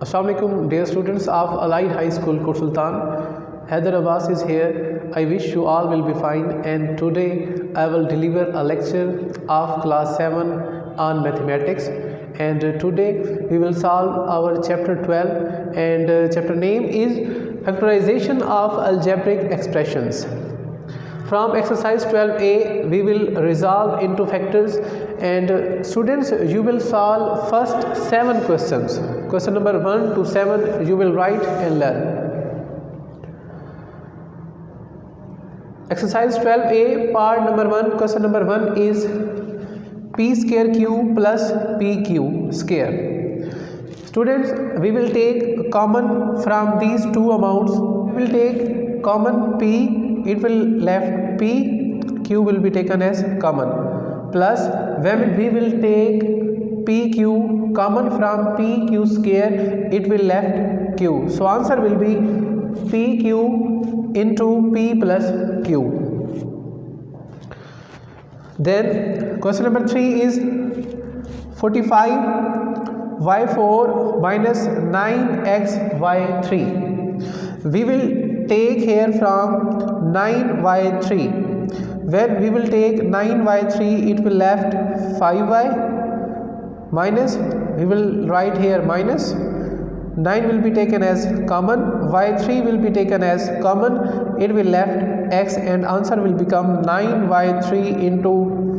Assalamu alaikum dear students of Allied High School Kur Sultan. Haider Abbas is here. I wish you all will be fine, and today I will deliver a lecture of class 7 on mathematics, and today we will solve our chapter 12, and chapter name is Factorization of Algebraic Expressions. From exercise 12a we will resolve into factors, and students, you will solve first 7 questions. Question number 1 to 7 you will write and learn. Exercise 12a part number 1, question number 1 is p square q plus pq square. Students, we will take common from these two amounts. We will take common p, it will left p, q will be taken as common, plus when we will take pq common from pq square, it will left q. So answer will be pq into p plus q. Then question number 3 is 45 y4 minus 9xy3. We will take here from 9y3. When we will take 9y3, it will left 5y minus, we will write here minus, 9 will be taken as common, y3 will be taken as common, it will left x, and answer will become 9y3 into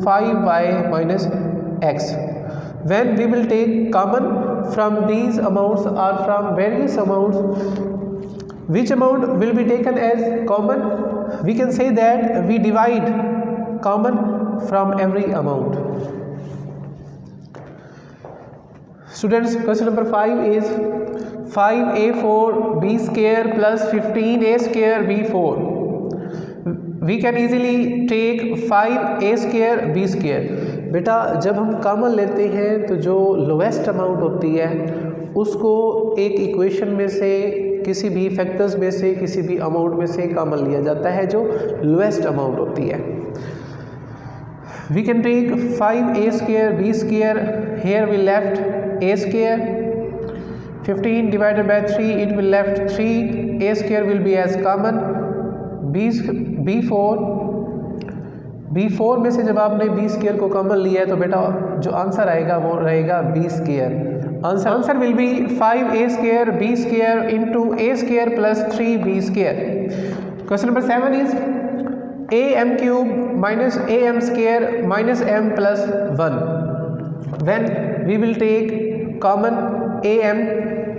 5y minus x. When we will take common from these amounts or from various amounts, which amount will be taken as common? We can say that we divide common from every amount. Students, question number 5 is 5a4 b square plus 15a square b4. We can easily take 5a square b square. बेटा, जब हम common लेते हैं तो जो lowest amount होती है उसको एक इक्वेशन में से, किसी भी फैक्टर्स में से, किसी भी अमाउंट में से कॉमन लिया जाता है जो लोएस्ट अमाउंट होती है. We can take 5a square b square, here we left a square, 15 divided by 3, it will left 3, a square will be as common, b4 में से जब आपने b स्क्वायर को कॉमन लिया है तो बेटा जो आंसर आएगा वो रहेगा b square. Answer will be 5a square b square into a square plus 3b square. Question number 7 is am cube minus am square minus m plus 1. When we will take common am.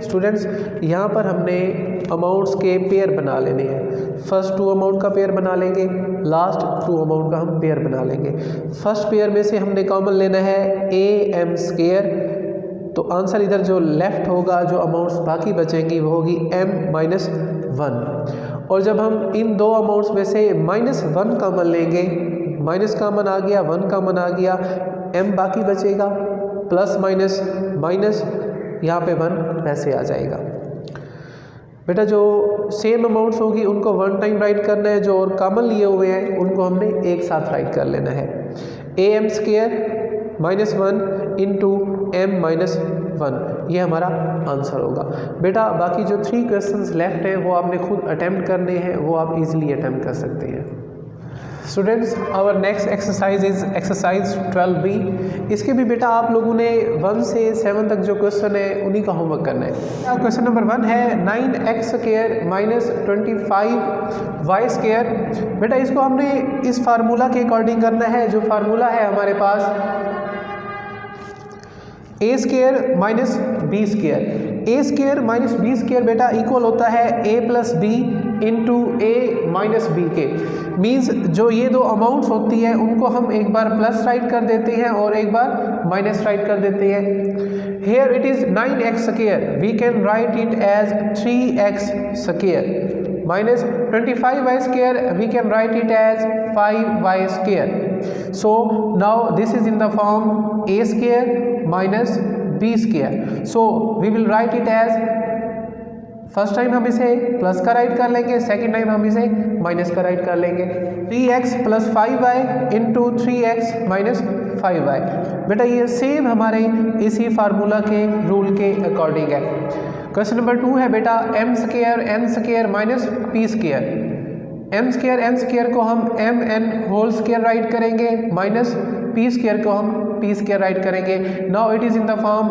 Students, यहाँ पर हमने amounts के pair बना लेने हैं. First 2 amount का pair बना लेंगे, लास्ट 2 अमाउंट का हम पेयर बना लेंगे. फर्स्ट पेयर में से हमने कॉमन लेना है am स्क्वायर, तो आंसर इधर जो लेफ्ट होगा, जो अमाउंट्स बाकी बचेंगी वो होगी m माइनस 1. और जब हम इन 2 अमाउंट्स में से माइनस 1 कॉमन लेंगे, माइनस कॉमन आ गया, 1 कॉमन आ गया, m बाकी बचेगा, प्लस माइनस माइनस, यहाँ पे 1 वैसे आ जाएगा. बेटा जो सेम अमाउंट्स होगी उनको 1 टाइम राइट करना है, जो और कॉमन लिए हुए हैं उनको हमने एक साथ राइट कर लेना है. am square minus 1 into m minus 1, ये हमारा आंसर होगा. बेटा बाकी जो 3 क्वेश्चंस लेफ्ट हैं वो आपने खुद अटैम्प्ट करने हैं, वो आप इजीली अटैम्प्ट कर सकते हैं. Students, our next exercise is exercise 12b. इसके भी बेटा आप लोगों ने 1 से 7 तक जो क्वेश्चन है उन्हीं का होमवर्क करना है. क्वेश्चन नंबर 1 है 9x square minus 25y square. बेटा इसको हमने इस फार्मूला के अकॉर्डिंग करना है. जो फार्मूला है हमारे पास a square minus b square. a square minus b square बेटा इक्वल होता है a plus b into a minus b के. मीन्स जो ये 2 अमाउंट्स होती है उनको हम एक बार प्लस राइट कर देते हैं और एक बार माइनस राइट कर देते हैं. Here it is 9x square, we can write it as 3x square minus 25y square, we can write it as 5y square. So now this is in the form a square minus b square. So we will write it as, first time हम इसे plus का write कर लेंगे, second time हम इसे minus का write कर लेंगे. 3x plus 5y into 3x minus 5y. बेटा ये सेम हमारे इसी फार्मूला के रूल के अकॉर्डिंग है। क्वेश्चन नंबर 2 है बेटा M square N square minus P square. M square N square को हम M N whole square write करेंगे माइनस पी स्क्वायर को हम पी स्क्वायर राइट करेंगे। Now it is in the form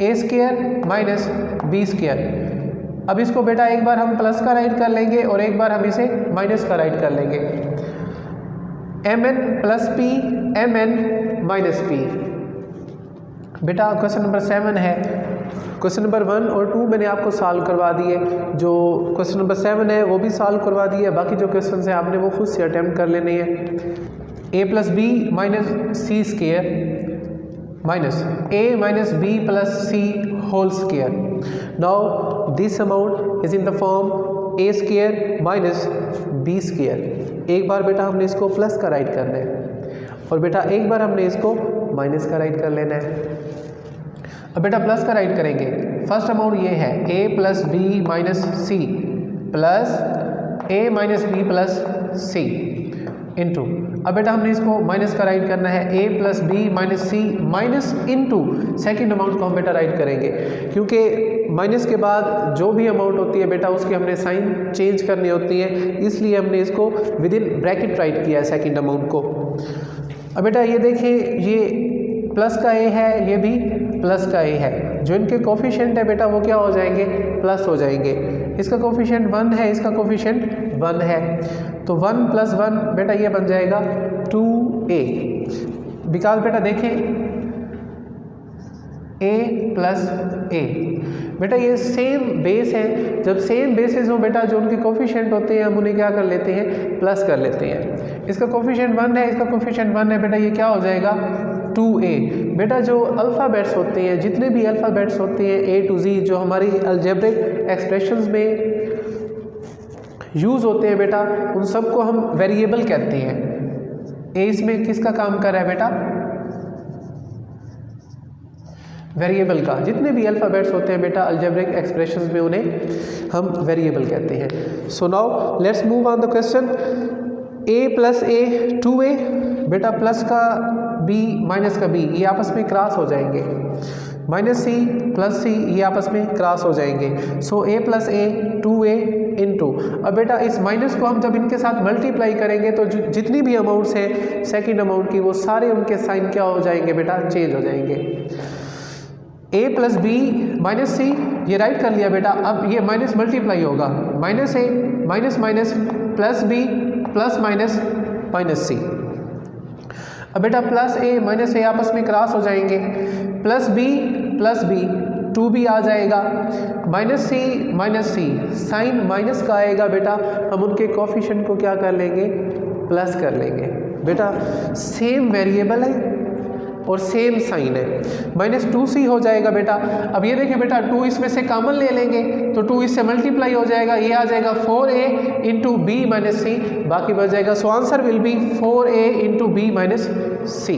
A square minus B square. अब इसको बेटा एक बार हम प्लस का राइट कर लेंगे और एक बार हम इसे माइनस का राइट कर लेंगे। M N plus P M N minus P. बेटा क्वेश्चन नंबर 7 है। क्वेश्चन नंबर 1 और 2 मैंने आपको सॉल्व करवा दिए। जो क्वेश्चन नंबर 7 है वो भी सॉल्व करवा दिए। बाकी जो क्वेश्चन है आपने वो खुद से अटेम्प्ट कर लेने हैं। A plus B minus C square minus A minus B plus C whole square. Now this amount is in the form A square minus B square. एक बार बेटा हमने इसको प्लस का राइट करना है और बेटा एक बार हमने इसको माइनस का राइट कर लेना है। अब बेटा प्लस का राइट करेंगे। फर्स्ट अमाउंट ये है A plus B minus C plus A minus B plus C into. अब बेटा हमने इसको माइनस का राइट करना है। A plus B minus C minus into second amount को हम बेटा राइट करेंगे, क्योंकि माइनस के बाद जो भी अमाउंट होती है बेटा उसकी हमने साइन चेंज करनी होती है, इसलिए हमने इसको विद इन ब्रैकेट राइट किया है सेकेंड अमाउंट को। अब बेटा ये देखिए, ये प्लस का ए है, ये भी प्लस का ए है। जो इनके कोफिशिएंट है बेटा वो क्या हो जाएंगे, प्लस हो जाएंगे। इसका कोफिशिएंट 1 है, इसका कोफिशिएंट 1 है, तो 1 प्लस 1 बेटा ये बन जाएगा 2a। बिकॉज बेटा देखें a प्लस a, बेटा ये सेम बेस है। जब सेम बेसिस हो बेटा जो उनके कोफिशिएंट होते हैं हम उन्हें क्या कर लेते हैं, प्लस कर लेते हैं। इसका कोफिशिएंट 1 है, इसका कोफिशिएंट 1 है, बेटा ये क्या हो जाएगा 2a। बेटा जो अल्फ़ाबेट्स होते हैं, जितने भी अल्फ़ाबेट्स होते हैं A to Z जो हमारी अलजेब्रिक एक्सप्रेशंस में यूज़ होते हैं बेटा, उन सबको हम वेरिएबल कहते हैं। ए इसमें किसका काम कर रहा है बेटा, वेरिएबल का। जितने भी अल्फ़ाबेट्स होते हैं बेटा अलजेब्रिक एक्सप्रेशंस में उन्हें हम वेरिएबल कहते हैं। So now let's move on the question. a plus A 2a, बेटा प्लस का b माइनस का b ये आपस में क्रॉस हो जाएंगे, माइनस सी प्लस सी ये आपस में क्रॉस हो जाएंगे। सो a plus A 2a into. अब बेटा इस माइनस को हम जब इनके साथ मल्टीप्लाई करेंगे तो जितनी भी अमाउंट्स हैं सेकेंड अमाउंट की वो सारे उनके साइन क्या हो जाएंगे बेटा, चेंज हो जाएंगे। a plus B minus C ये राइट कर लिया बेटा। अब ये माइनस मल्टीप्लाई होगा, minus A minus minus plus B plus minus minus C. अब बेटा प्लस ए माइनस ए आपस में क्रॉस हो जाएंगे, प्लस बी 2b आ जाएगा, माइनस सी साइन माइनस का आएगा बेटा, हम उनके कोफिशिएंट को क्या कर लेंगे, प्लस कर लेंगे। बेटा सेम वेरिएबल है और सेम साइन है, माइनस 2c हो जाएगा बेटा। अब ये देखिए बेटा 2 इसमें से कॉमन ले लेंगे तो 2 इससे मल्टीप्लाई हो जाएगा, ये आ जाएगा 4a इंटू बी माइनस सी, बाकी बच जाएगा। So answer will be 4a into B minus C.